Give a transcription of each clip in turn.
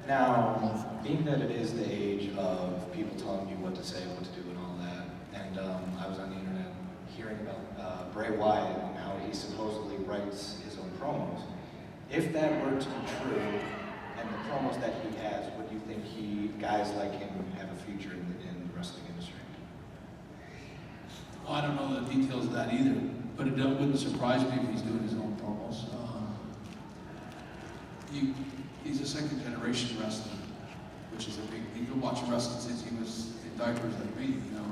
Now, being that it is the age of people telling you what to say, what to do, and all that, and I was on the internet hearing about Bray Wyatt and how he supposedly writes his own promos. If that were to be true, and the promos that he has, would you think guys like him have a future in the wrestling industry? Well, I don't know the details of that either, but it wouldn't surprise me if he's doing his own promos. He's a second generation wrestler, which is a big. He's been watching wrestling since he was in diapers like me. You know,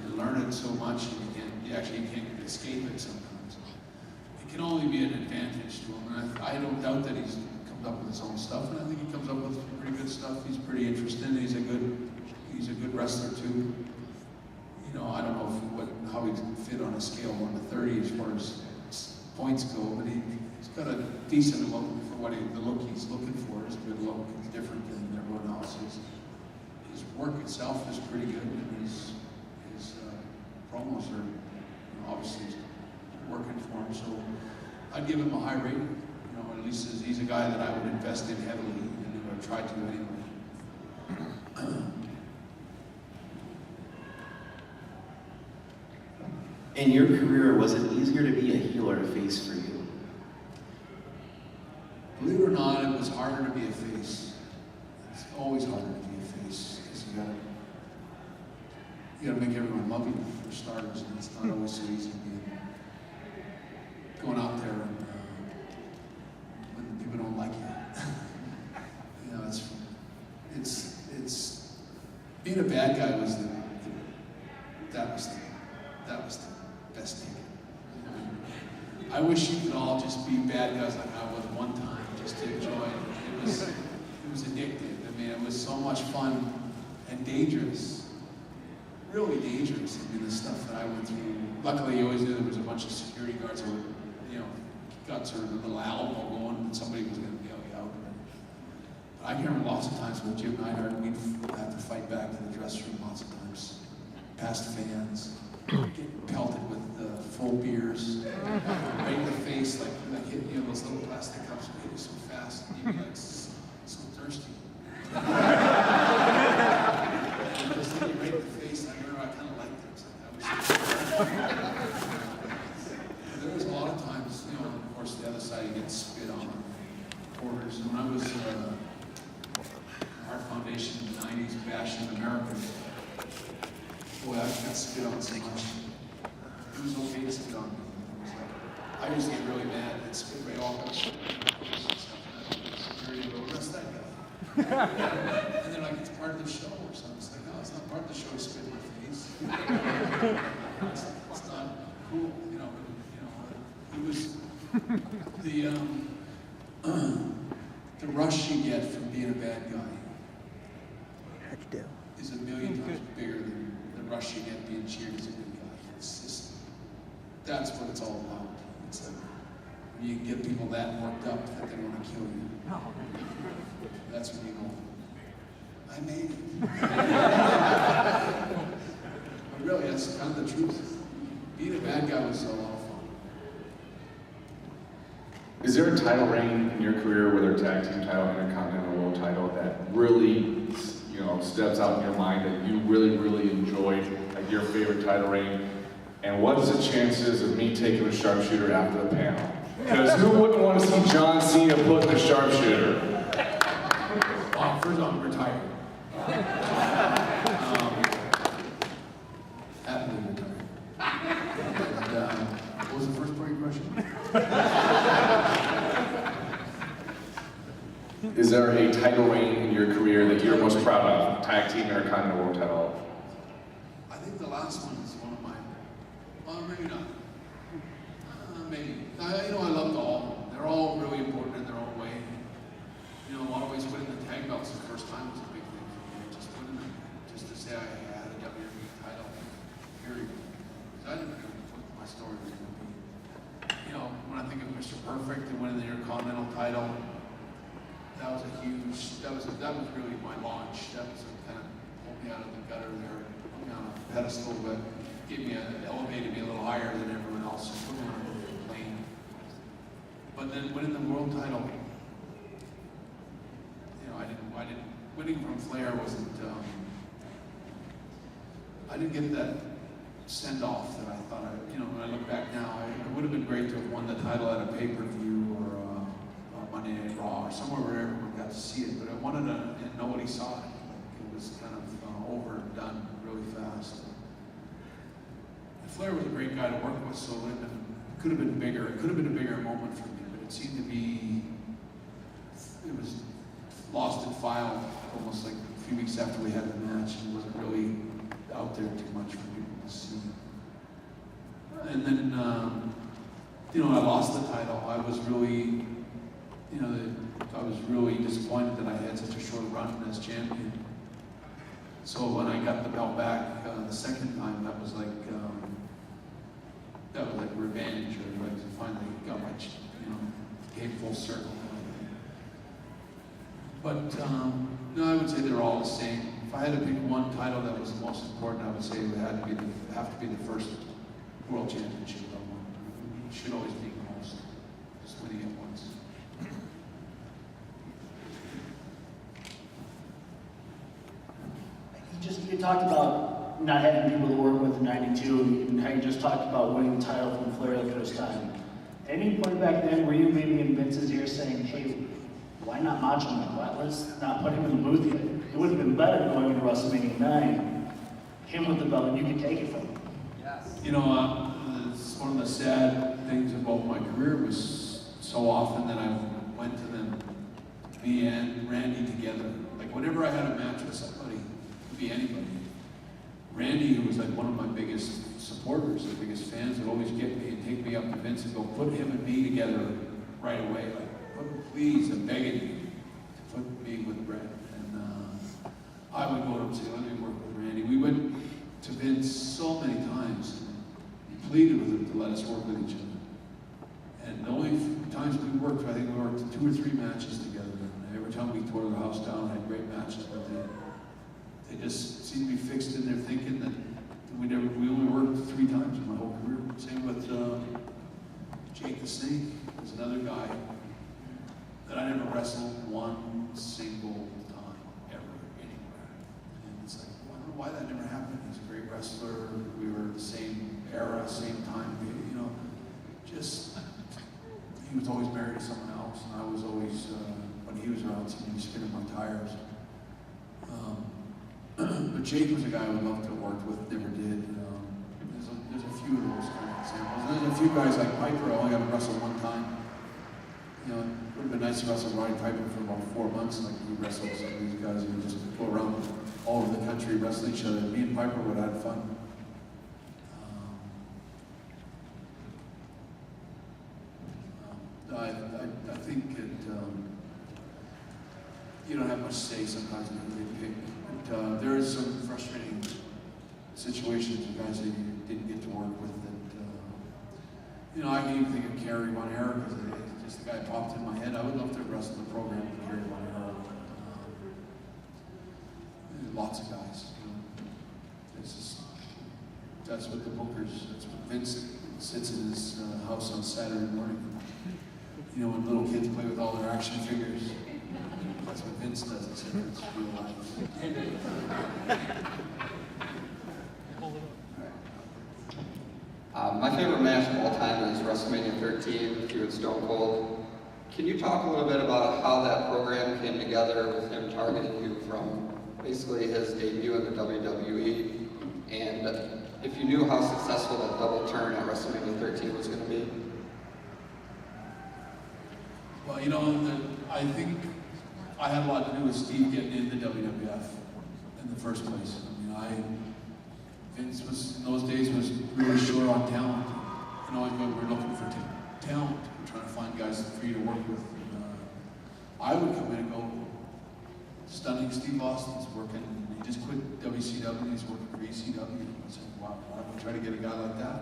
you learn it so much, and you can't escape it sometimes. It can only be an advantage to him. And I don't doubt that he's comes up with his own stuff, and I think he comes up with pretty good stuff. He's pretty interesting. He's a good wrestler too. You know, I don't know how he'd fit on a scale of 1 to 30 as far as points go, but he's got a decent look for the look he's looking for. Is a good look. It's different than everyone else. His work itself is pretty good, and his promos are obviously working for him. So I'd give him a high rating. You know, at least he's a guy that I would invest in heavily, and I would try to anyway. In your career, was it easier to be a heel or a face for you? Believe it or not, it was harder to be a face. It's always harder to be a face because you gotta make everyone love you for starters, and it's not always so easy going out there and when people don't like you. You know, it's being a bad guy was the best thing. I wish you could all just be bad guys like I was one time, just to enjoy it. It was addictive. I mean, it was so much fun and dangerous. Really dangerous. I mean, the stuff that I went through. Luckily, you always knew there was a bunch of security guards that would, got sort of a little Alamo going, and somebody was going to bail you out. But I can remember lots of times with Jim Neidhart, we'd have to fight back to the dressing room lots of times, past fans. Get pelted with full beers, right in the face, like hitting those little plastic cups hit you so fast, and you'd be like so thirsty. And just hit you right in the face. I remember I kind of liked it. There was a lot of times, of course, the other side you get spit on quarters. When I was Hart Foundation in the '90s, bashing Americans. Boy, I got spit on so much. It was okay to spit on me. I used to get really mad and spit right off of security would go, arrest that guy. And they're like, it's part of the show or something. It's like, no, it's not part of the show to spit in my face. It's not cool, it was the rush you get from being a bad guy is a million times bigger than the rush you get being cheered as a good guy. It's just, that's what it's all about. It's like, when you can get people that worked up that they want to kill you. That's when you go, I made it. But really, that's kind of the truth. Being a bad guy was a lot of fun. Is there a title reign in your career, whether tag team title, intercontinental world title, that really steps out in your mind that you really, really enjoyed, like your favorite title reign? And what's the chances of me taking a sharpshooter after the panel? Because who wouldn't want to see John Cena put in a sharpshooter? Well, first I'm retired. Happily retired. And, what was the first part of your question? Is there a title reign in your career that you're most proud of? Tag team or Intercontinental World title? I think the last one is one of my, well, maybe not. Maybe. I loved all of them. They're all really important in their own way. Always winning the tag belts the first time was a big thing for me. Just winning them, just to say I had a WWE title, period. Because I didn't know what my story was going to be. When I think of Mr. Perfect and winning the Intercontinental title, that was that was really my launch. That was kind of pulled me out of the gutter there, put me on a pedestal, but elevated me a little higher than everyone else, put me on a plane. But then winning the world title, I didn't winning from Flair wasn't, I didn't get that send-off that I thought when I look back now, it would have been great to have won the title at a pay-per-view or Monday Night Raw or somewhere where everyone got to see it, but I wanted to, and nobody saw it. Like, it was kind of over and done really fast. And Flair was a great guy to work with, so it could have been bigger. It could have been a bigger moment for me, but it seemed to be, it was lost and filed almost like a few weeks after we had the match. It wasn't really out there too much for people to see. And then, I lost the title. I was really, I was really disappointed that I had such a short run as champion. So when I got the belt back the second time, that was like revenge, or like finally got my, came full circle. But no, I would say they're all the same. If I had to pick one title that was the most important, I would say it would have to be the first world championship I won. It should always be the most, just winning it once. You talked about not having people to work with in '92, and how you just talked about winning the title from Flair the first time. At any point back then, were you maybe in Vince's ear saying, hey, why not Macho Man? Let's not put him in the booth yet. It would have been better going into WrestleMania 9, him with the belt, and you could take it from him. Yes. It's one of the sad things about my career was so often that I went to them, me and Randy together. Like whenever I had a match with somebody, it could be anybody. Randy, who was like one of my biggest supporters, the biggest fans, would always get me and take me up to Vince and go, put him and me together right away. Like, please, I'm begging you to put me with Bret. And I would go to him and say, let me work with Randy. We went to Vince so many times. He pleaded with him to let us work with each other. And the only times we worked, I think we worked 2 or 3 matches together. And every time we tore the house down, had great matches, but they just seemed to be fixed in their thinking that we only worked 3 times in my whole career. Same with Jake the Snake. Was another guy that I never wrestled one single time, ever, anywhere. And it's like, I don't know why that never happened. He's a great wrestler. We were the same era, same time. He was always married to someone else, and I was always, when he was around, seemed to be spinning my tires. But Jake was a guy I would love to have worked with, never did. There's a few of those kind of examples. There's a few guys like Piper, I only got to wrestle one time. It would have been nice to wrestle Roddy Piper for about 4 months, like we wrestled some of these guys who would just go around all over the country wrestling each other. Me and Piper would have had fun. I think that you don't have much say sometimes in who they pick. But there is some frustrating situations with guys that you didn't get to work with that, I can even think of Kerry Von Erich, because just the guy popped in my head. I would love to wrestle the program with Kerry Von Erich. Lots of guys. That's what the bookers, that's what Vince sits in his house on Saturday morning. When little kids play with all their action figures. That's what Vince does, except it's real life. My favorite match of all time is WrestleMania 13 with you and Stone Cold. Can you talk a little bit about how that program came together with him targeting you from basically his debut in the WWE, and if you knew how successful that double turn at WrestleMania 13 was going to be? Well, I think I had a lot to do with Steve getting into WWF in the first place. Vince was, in those days, was really short on talent. We were looking for talent. We're trying to find guys for you to work with. I would come in and go, stunning Steve Austin's working. He just quit WCW, he's working for ECW. I said, wow, why don't we try to get a guy like that?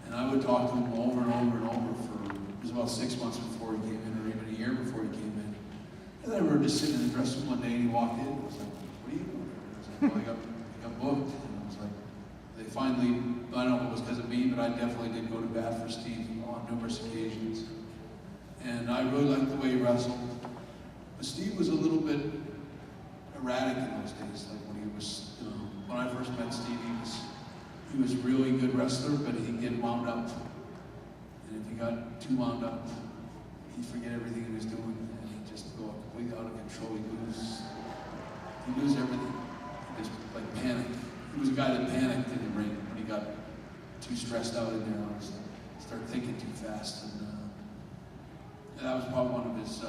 And I would talk to him over and over and over for, it was about 6 months before he came in, or even a year before he came in. And then we were just sitting in the dressing room one day and he walked in. I was like, what are you doing? I was like, well, I got booked. And I was like, they finally, I don't know if it was because of me, but I definitely did go to bat for Steve on numerous occasions. And I really liked the way he wrestled. But Steve was a little bit erratic in those days. Like when he was, when I first met Steve, he was really good wrestler, but he'd get wound up. And if he got too wound up, he'd forget everything he was doing, and he'd just go completely out of control. He'd lose everything. He'd just like panic. He was a guy that panicked in the ring when he got too stressed out in there. Honestly, start thinking too fast, and that was probably one of his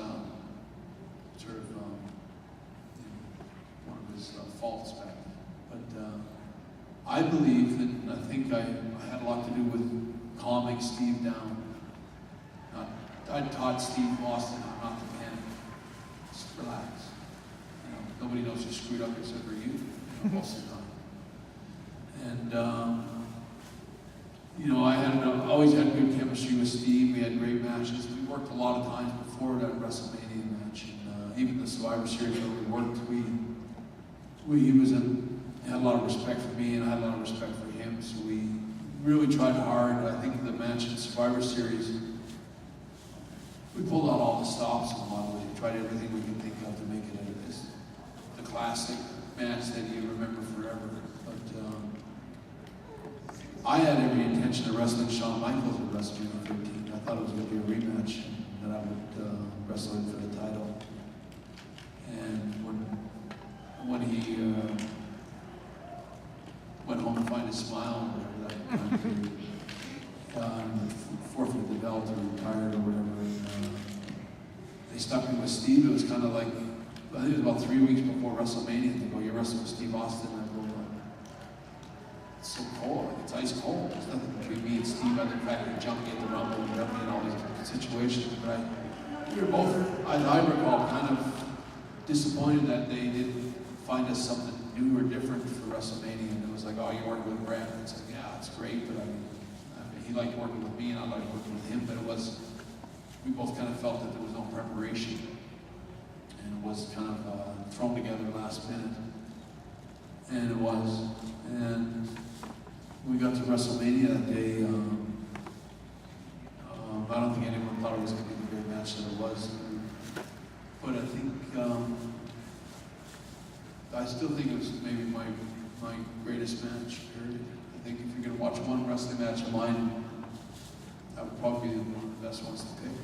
one of his faults back then. But I believe that, and I think I had a lot to do with calming Steve down. I taught Steve Austin how not to panic. Just relax. Nobody knows you screwed up except for you, most of the time. And I always had good chemistry with Steve. We had great matches. We worked a lot of times before that WrestleMania match, and even the Survivor Series where we worked, he had a lot of respect for me, and I had a lot of respect for him. So we really tried hard. I think the match in Survivor Series, we pulled out all the stops in a lot of ways. We tried everything we could think of to make it the classic match that you remember forever. But I had every intention of wrestling Shawn Michaels at WrestleMania 13. I thought it was going to be a rematch, and that I would wrestle him for the title. And when he went home to find his smile, or whatever, forfeited the belt or retired or whatever, and, they stuck me with Steve. It was kind of like, I think it was about 3 weeks before WrestleMania. They go, "You're wrestling with Steve Austin." And I go, "It's so cold. Like, it's ice cold. There's nothing between me and Steve other than the fact that jumping at the Rumble and jumping in all these situations." But we were both, I recall, kind of disappointed that they didn't find us something new or different for WrestleMania. And it was like, "Oh, you're working with Bret." And it's like, "Yeah, it's great, but I mean, he liked working with me and I liked working with him." But we both kind of felt that there was no preparation. And it was kind of thrown together last minute. And it was. And we got to WrestleMania that day. I don't think anyone thought it was going to be the great match that it was. But I think, I still think it was maybe my greatest match, period. I think if you're going to watch one wrestling match of mine, that would probably be one of the best ones to pick.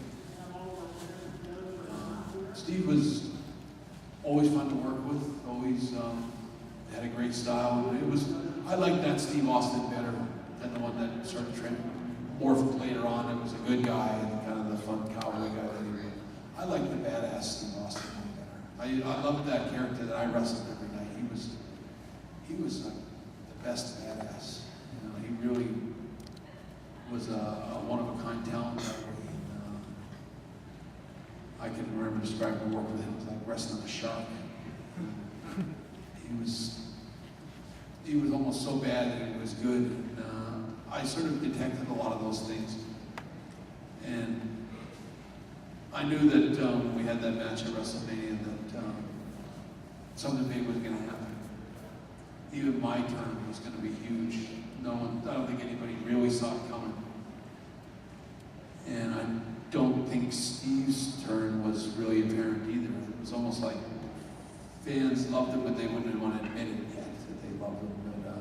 Steve was always fun to work with, always had a great style. I liked that Steve Austin better than the one that sort of morphed later on. It was a good guy and kind of the fun cowboy guy. I liked the badass Steve Austin better. I loved that character that I wrestled every night. He was the best badass. He really was a one-of-a-kind talent that way. I can remember describing the work with him as like wrestling a shark. He was almost so bad that it was good. And, I sort of detected a lot of those things. And I knew that we had that match at WrestleMania, that something big was going to happen. Even my turn was going to be huge. I don't think anybody really saw it coming. And I don't think Steve's turn was really apparent either. It was almost like fans loved him, but they wouldn't want to admit it yet that they loved him. But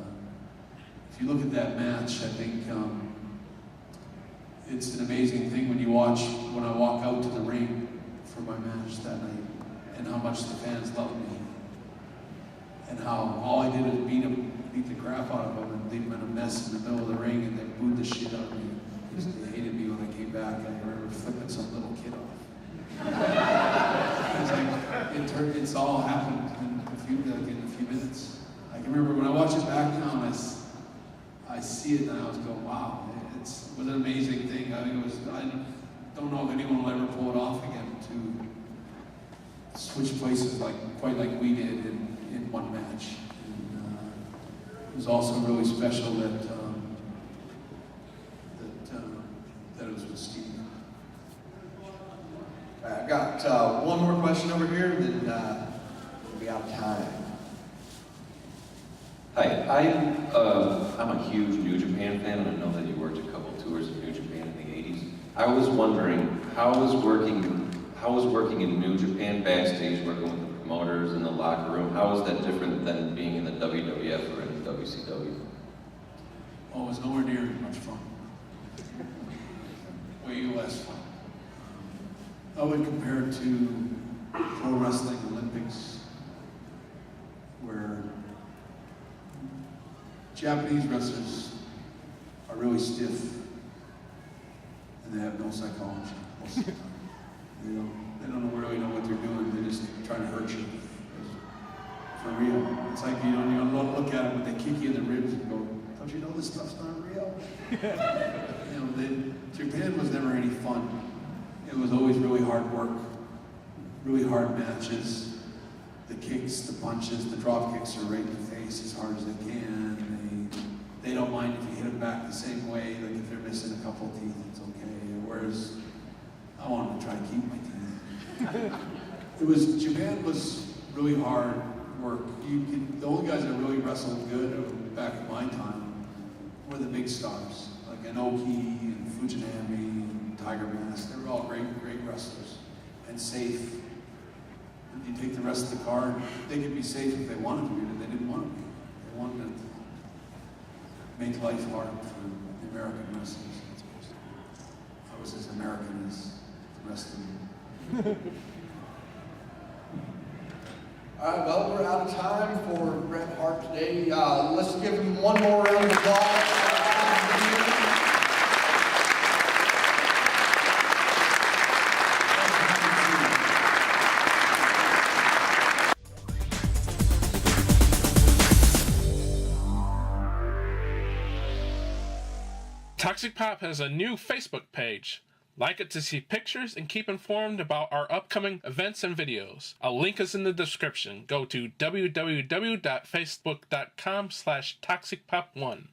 if you look at that match, I think it's an amazing thing when I walk out to the ring for my match that night, and how much the fans loved me, and how all I did was beat the crap out of them and leave them in a mess in the middle of the ring, and they booed the shit out of me. They hated me when I came back. I remember flipping some little kid off. It's all happened in a few minutes. I can remember when I watch it back now, and I see it, and I was going, "Wow, it was an amazing thing." I don't know if anyone will ever pull it off again, to switch places quite like we did in one match. And it was also really special that it was with Steve. I've got one more question over here, then we'll be out of time. Hi, I'm a huge New Japan fan, and I know that you worked a couple tours of New Japan in the 80s. I was wondering, how was working in New Japan backstage, working with promoters in the locker room. How is that different than being in the WWF or in WCW? Oh, it was nowhere near as much fun. Way less fun. I would compare it to Pro Wrestling Olympics, where Japanese wrestlers are really stiff and they have no psychology most of the time. They don't really know what they're doing. They're just trying to hurt you. For real. It's like you look at them when they kick you in the ribs and go, "Don't you know this stuff's not real?" Japan was never any fun. It was always really hard work, really hard matches. The kicks, the punches, the drop kicks are right in the face as hard as they can. They don't mind if you hit them back the same way. Like if they're missing a couple of teeth, it's okay. Whereas I wanted to try to keep my teeth. Japan was really hard work. The only guys that really wrestled good back in my time were the big stars, like Inoki and Fujinami and Tiger Mask. They were all great wrestlers and safe. If you take the rest of the card, they could be safe if they wanted to be, but they didn't want to be. They wanted to make life hard for the American wrestlers. I was as American as the rest of them. All right, well, we're out of time for Bret Hart today. Let's give him one more round of applause. Toxic Pop has a new Facebook page. Like it to see pictures and keep informed about our upcoming events and videos. A link is in the description. Go to www.facebook.com/toxicpop1.